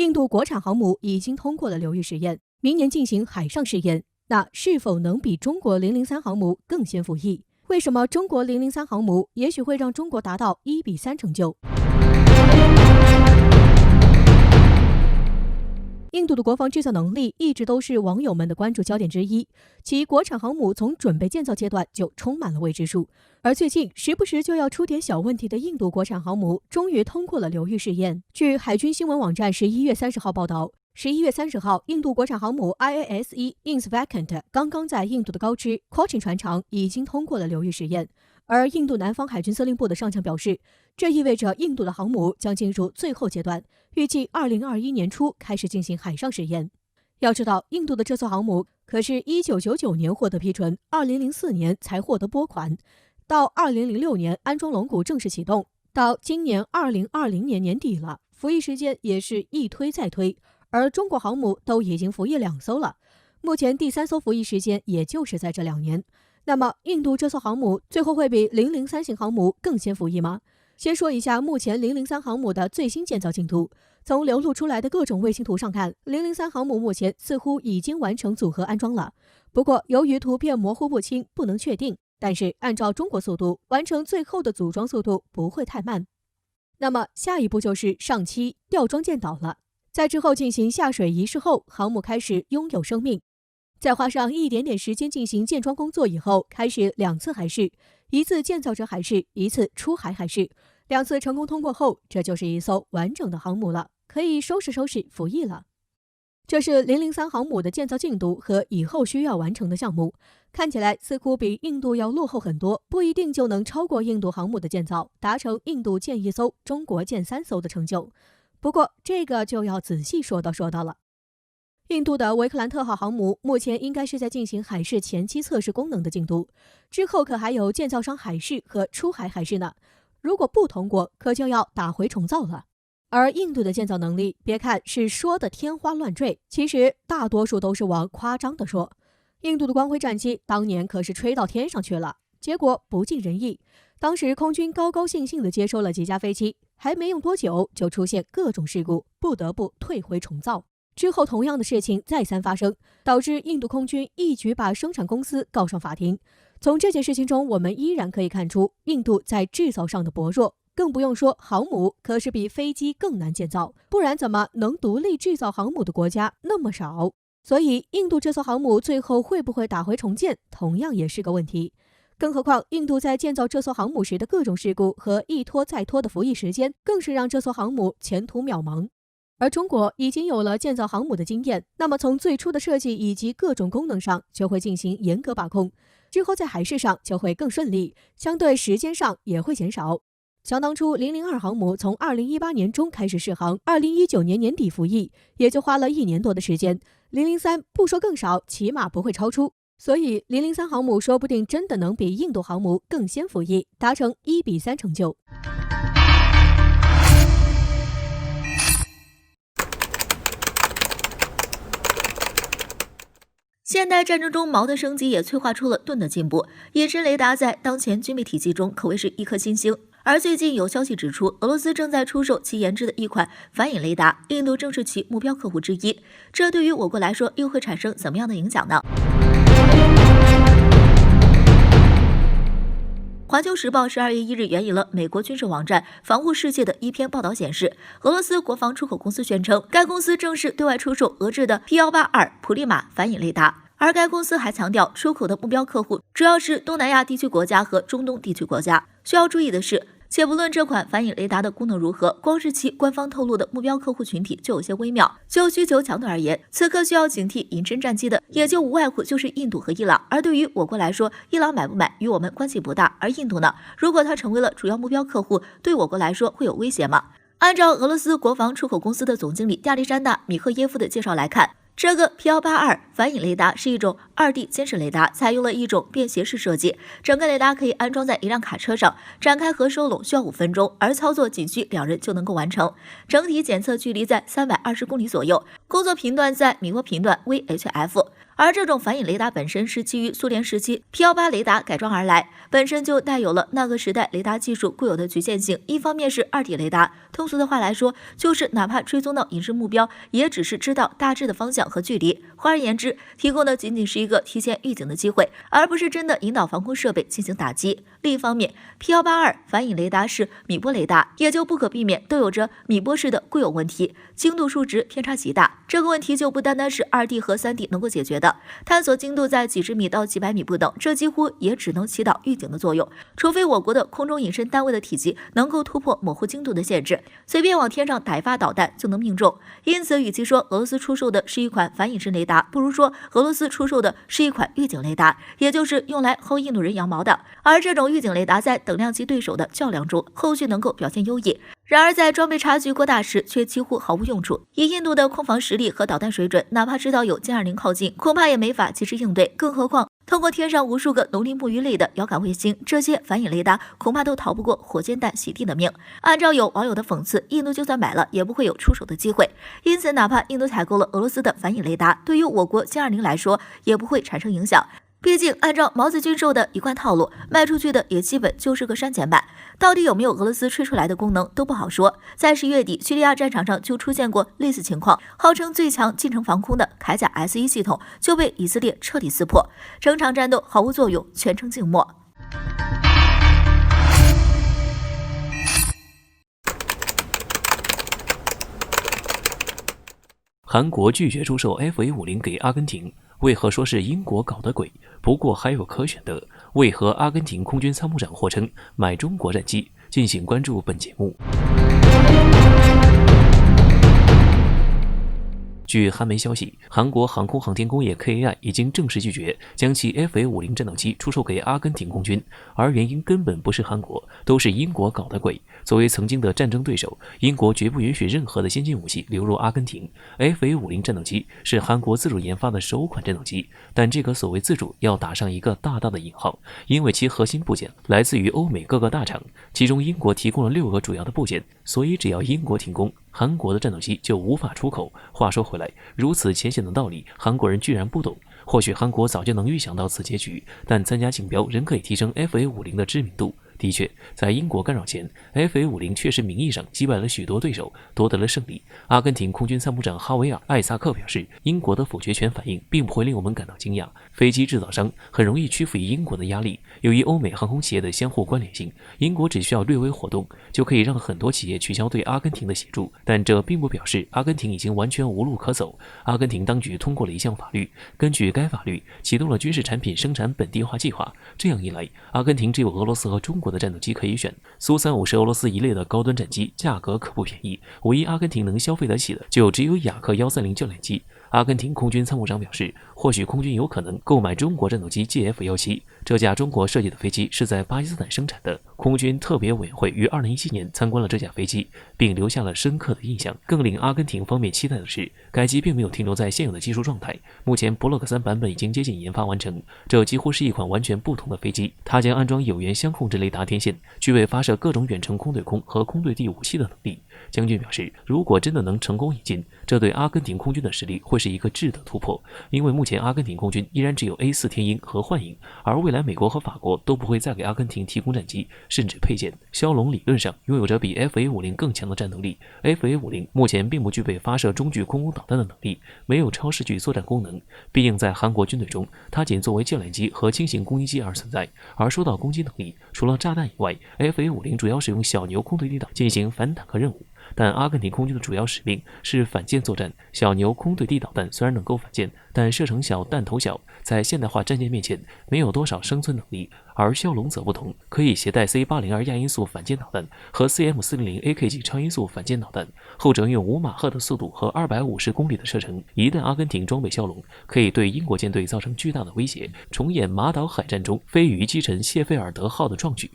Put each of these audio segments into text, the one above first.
印度国产航母已经通过了流域试验，明年进行海上试验。那是否能比中国003航母更先服役？为什么中国003航母也许会让中国达到1:3成就？印度的国防制造能力一直都是网友们的关注焦点之一，其国产航母从准备建造阶段就充满了未知数，而最近时不时就要出点小问题的印度国产航母终于通过了流域试验。据海军新闻网站11月30号报道，11月30号，印度国产航母 IAS-1 Insvacant 刚刚在印度的高知 Cochin 船厂已经通过了流域试验。而印度南方海军司令部的上将表示，这意味着印度的航母将进入最后阶段，预计2021年初开始进行海上试验。要知道，印度的这艘航母可是1999年获得批准，2004年才获得拨款，到2006年安装龙骨正式启动，到今年2020年年底了，服役时间也是一推再推。而中国航母都已经服役2艘了，目前第3艘服役时间也就是在这2年。那么，印度这艘航母最后会比003型航母更先服役吗？先说一下目前003航母的最新建造进度。从流露出来的各种卫星图上看，003航母目前似乎已经完成组合安装了。不过，由于图片模糊不清，不能确定。但是，按照中国速度，完成最后的组装速度不会太慢。那么，下一步就是上漆、吊装建岛了。在之后进行下水仪式后，航母开始拥有生命。再花上一点点时间进行建装工作以后，开始2次海试，一次建造者海试，一次出海海试。2次成功通过后，这就是一艘完整的航母了，可以收拾服役了。这是003航母的建造进度和以后需要完成的项目，看起来似乎比印度要落后很多，不一定就能超过印度航母的建造，达成印度建1艘，中国建3艘的成就。不过这个就要仔细说到了。印度的维克兰特号航母目前应该是在进行海试前期测试功能的进度，之后可还有建造商海试和出海海试呢。如果不通过，可就要打回重造了。而印度的建造能力，别看是说的天花乱坠，其实大多数都是往夸张的说。印度的光辉战机当年可是吹到天上去了，结果不尽人意。当时空军高高兴兴地接收了几架飞机，还没用多久就出现各种事故，不得不退回重造。之后同样的事情再三发生，导致印度空军一举把生产公司告上法庭。从这件事情中，我们依然可以看出印度在制造上的薄弱，更不用说航母可是比飞机更难建造，不然怎么能独立制造航母的国家那么少？所以印度这艘航母最后会不会打回重建，同样也是个问题。更何况印度在建造这艘航母时的各种事故和一拖再拖的服役时间，更是让这艘航母前途渺茫。而中国已经有了建造航母的经验，那么从最初的设计以及各种功能上就会进行严格把控，之后在海试上就会更顺利，相对时间上也会减少。想当初002航母从2018年中开始试航，2019年年底服役，也就花了1年多的时间。003不说更少，起码不会超出。所以003航母说不定真的能比印度航母更先服役，达成1:3成就。现代战争中，矛的升级也催化出了盾的进步。隐身雷达在当前军备体系中可谓是一颗新星。而最近有消息指出，俄罗斯正在出售其研制的一款反引雷达，印度正是其目标客户之一。这对于我国来说又会产生怎么样的影响呢？环球时报12月1日援引了美国军事网站防护世界的一篇报道显示，俄罗斯国防出口公司宣称，该公司正式对外出售俄制的 P182普利马反引雷达。而该公司还强调，出口的目标客户主要是东南亚地区国家和中东地区国家。需要注意的是，且不论这款反引雷达的功能如何，光是其官方透露的目标客户群体就有些微妙。就需求强度而言，此刻需要警惕隐身战机的，也就无外乎就是印度和伊朗。而对于我国来说，伊朗买不买与我们关系不大，而印度呢？如果它成为了主要目标客户，对我国来说会有威胁吗？按照俄罗斯国防出口公司的总经理亚历山大·米赫耶夫的介绍来看，这个 P182反引雷达是一种2D 监视雷达，采用了一种便携式设计。整个雷达可以安装在一辆卡车上，展开和收拢需要5分钟，而操作仅需2人就能够完成。整体检测距离在320公里左右，工作频段在米波频段 VHF。而这种反引雷达本身是基于苏联时期 P-18雷达改装而来，本身就带有了那个时代雷达技术固有的局限性。一方面是2D 雷达，通俗的话来说，就是哪怕追踪到隐身目标，也只是知道大致的方向和距离。换而言之，提供的仅仅是一个提前预警的机会，而不是真的引导防空设备进行打击。另一方面 P-182反引雷达是米波雷达，也就不可避免都有着米波式的固有问题，精度数值偏差极大。这个问题就不单单是2D 和3D 能够解决的，探索精度在几十米到几百米不等，这几乎也只能起到预警的作用。除非我国的空中隐身单位的体积能够突破模糊精度的限制，随便往天上打一发导弹就能命中。因此，与其说俄罗斯出售的是一款反隐身雷达，不如说俄罗斯出售的是一款预警雷达，也就是用来薅印度人羊毛的。而这种预警雷达在等量级对手的较量中，后续能够表现优异。然而在装备差距过大时，却几乎毫无用处。以印度的空防实力和导弹水准，哪怕知道有歼20靠近，恐怕也没法及时应对。更何况通过天上无数个农林牧渔类的遥感卫星，这些反引雷达恐怕都逃不过火箭弹洗地的命。按照有网友的讽刺，印度就算买了，也不会有出手的机会。因此，哪怕印度采购了俄罗斯的反引雷达，对于我国歼20来说，也不会产生影响。毕竟，按照毛子军售的一贯套路，卖出去的也基本就是个删减版。到底有没有俄罗斯吹出来的功能都不好说。在10月底，叙利亚战场上就出现过类似情况，号称最强近程防空的铠甲 S1系统就被以色列彻底撕破，整场战斗毫无作用，全程静默。韩国拒绝出售 FA50给阿根廷，为何说是英国搞的鬼？不过还有可选的，为何阿根廷空军参谋长或称买中国战机？敬请关注本节目。据韩媒消息，韩国航空航天工业 KAI 已经正式拒绝将其 FA50战斗机出售给阿根廷空军，而原因根本不是韩国，都是英国搞的鬼。作为曾经的战争对手，英国绝不允许任何的先进武器流入阿根廷。FA50战斗机是韩国自主研发的首款战斗机，但这个所谓自主要打上一个大大的引号，因为其核心部件来自于欧美各个大厂，其中英国提供了6个主要的部件，所以只要英国停工，韩国的战斗机就无法出口。话说回来，如此浅显的道理，韩国人居然不懂。或许韩国早就能预想到此结局，但参加竞标仍可以提升 FA50的知名度。的确，在英国干扰前 ，FA50确实名义上击败了许多对手，夺得了胜利。阿根廷空军参谋长哈维尔·艾萨克表示，英国的否决权反应并不会令我们感到惊讶。飞机制造商很容易屈服于英国的压力，由于欧美航空企业的相互关联性，英国只需要略微活动，就可以让很多企业取消对阿根廷的协助。但这并不表示阿根廷已经完全无路可走。阿根廷当局通过了一项法律，根据该法律启动了军事产品生产本地化计划。这样一来，阿根廷只有俄罗斯和中国的战斗机可以选。苏35是俄罗斯一类的高端战机，价格可不便宜，唯一阿根廷能消费得起的就只有雅克130教练机。阿根廷空军参谋长表示，或许空军有可能购买中国战斗机 GF-17，这架中国设计的飞机是在巴基斯坦生产的。空军特别委员会于2017年参观了这架飞机，并留下了深刻的印象。更令阿根廷方面期待的是，该机并没有停留在现有的技术状态，目前Block 3版本已经接近研发完成，这几乎是一款完全不同的飞机。它将安装有源相控制雷达天线，具备发射各种远程空对空和空对地武器的能力。将军表示，如果真的能成功引进，这对阿根廷空军的实力会是一个质的突破，因为目前阿根廷空军依然只有 A4 天鹰和幻影，而未来美国和法国都不会再给阿根廷提供战机，甚至配件。枭龙理论上拥有着比 FA50 更强的战斗力， FA50 目前并不具备发射中距空攻导弹的能力，没有超视距作战功能，毕竟在韩国军队中，它仅作为教练机和轻型攻击机而存在。而说到攻击能力，除了炸弹以外， FA50 主要使用小牛空对地导进行反坦克任务。但阿根廷空军的主要使命是反舰作战，小牛空对地导弹虽然能够反舰，但射程小，弹头小，在现代化战舰面前没有多少生存能力。而枭龙则不同，可以携带 C802 亚音速反舰导弹和 CM400 AKG 超音速反舰导弹，后者拥有5马赫的速度和250公里的射程。一旦阿根廷装备枭龙，可以对英国舰队造成巨大的威胁，重演马岛海战中飞鱼击沉谢菲尔德号的壮举。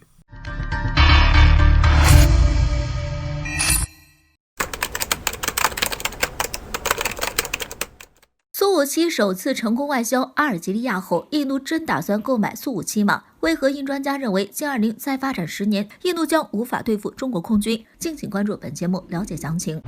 苏57首次成功外销阿尔及利亚后，印度真打算购买苏57吗？为何印专家认为歼20再发展10年，印度将无法对付中国空军？敬请关注本节目了解详情。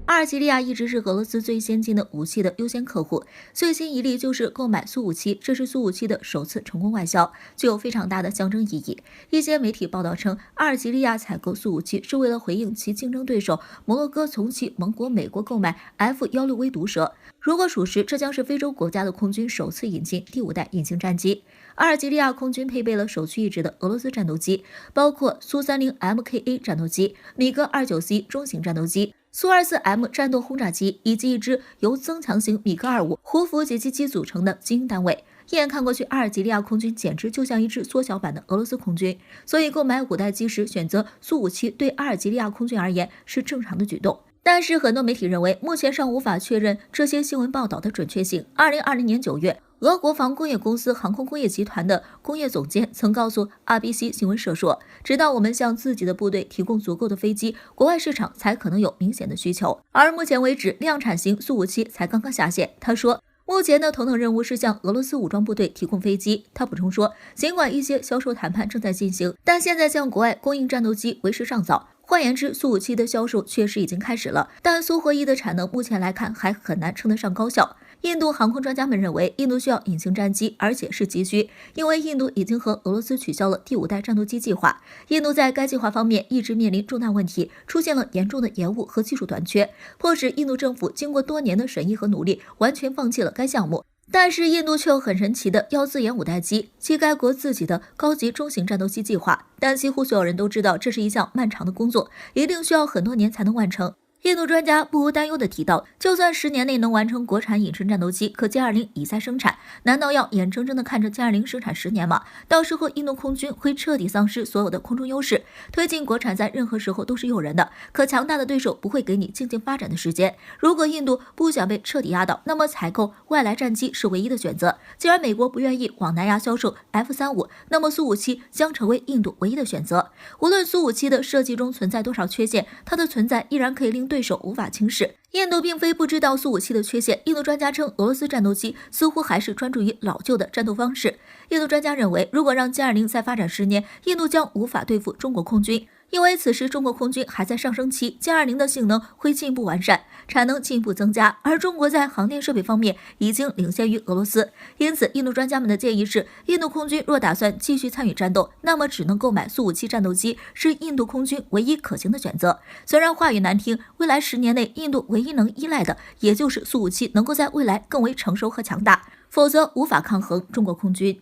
阿尔及利亚一直是俄罗斯最先进的武器的优先客户，最新一例就是购买苏57，这是苏57的首次成功外销，具有非常大的象征意义。一些媒体报道称，阿尔及利亚采购苏57是为了回应其竞争对手摩洛哥从其盟国美国购买 F-16V 毒蛇。如果属实，这将是非洲国家的空军首次引进第5代隐形战机。阿尔及利亚空军配备了首屈一指的俄罗斯战斗机，包括苏30 MKA 战斗机、米格29C 中型战斗机、苏24M 战斗轰炸机以及一支由增强型米格25胡佛解析机组成的精英单位。一眼看过去，阿尔及利亚空军简直就像一支缩小版的俄罗斯空军，所以购买5代机时选择苏57对阿尔及利亚空军而言是正常的举动。但是很多媒体认为，目前尚无法确认这些新闻报道的准确性。2020年9月，俄国防工业公司航空工业集团的工业总监曾告诉 RBC 新闻社说，直到我们向自己的部队提供足够的飞机，国外市场才可能有明显的需求。而目前为止，量产型苏57才刚刚下线。他说，目前的头等任务是向俄罗斯武装部队提供飞机。他补充说，尽管一些销售谈判正在进行，但现在向国外供应战斗机为时尚早。换言之，苏57的销售确实已经开始了，但苏货1的产能目前来看还很难称得上高效。印度航空专家们认为，印度需要隐形战机，而且是急需，因为印度已经和俄罗斯取消了第5代战斗机计划。印度在该计划方面一直面临重大问题，出现了严重的延误和技术短缺，迫使印度政府经过多年的审议和努力，完全放弃了该项目。但是印度却又很神奇的要自研5代机，即该国自己的高级中型战斗机计划。但几乎所有人都知道，这是一项漫长的工作，一定需要很多年才能完成。印度专家不无担忧地提到，就算10年内能完成国产隐身战斗机，可歼20已在生产，难道要眼睁睁地看着歼20生产10年吗？到时候印度空军会彻底丧失所有的空中优势。推进国产在任何时候都是诱人的，可强大的对手不会给你静静发展的时间。如果印度不想被彻底压倒，那么采购外来战机是唯一的选择。既然美国不愿意往南亚销售 F-35，那么苏57将成为印度唯一的选择。无论苏57的设计中存在多少缺陷，它的存在依然可以令对手无法轻视。印度并非不知道苏57的缺陷，印度专家称，俄罗斯战斗机似乎还是专注于老旧的战斗方式。印度专家认为，如果让歼20再发展10年，印度将无法对付中国空军。因为此时中国空军还在上升期，歼20的性能会进一步完善，产能进一步增加，而中国在航电设备方面已经领先于俄罗斯。因此，印度专家们的建议是，印度空军若打算继续参与战斗，那么只能购买苏57战斗机，是印度空军唯一可行的选择。虽然话语难听，未来10年内，印度唯一能依赖的也就是苏57能够在未来更为成熟和强大，否则无法抗衡中国空军。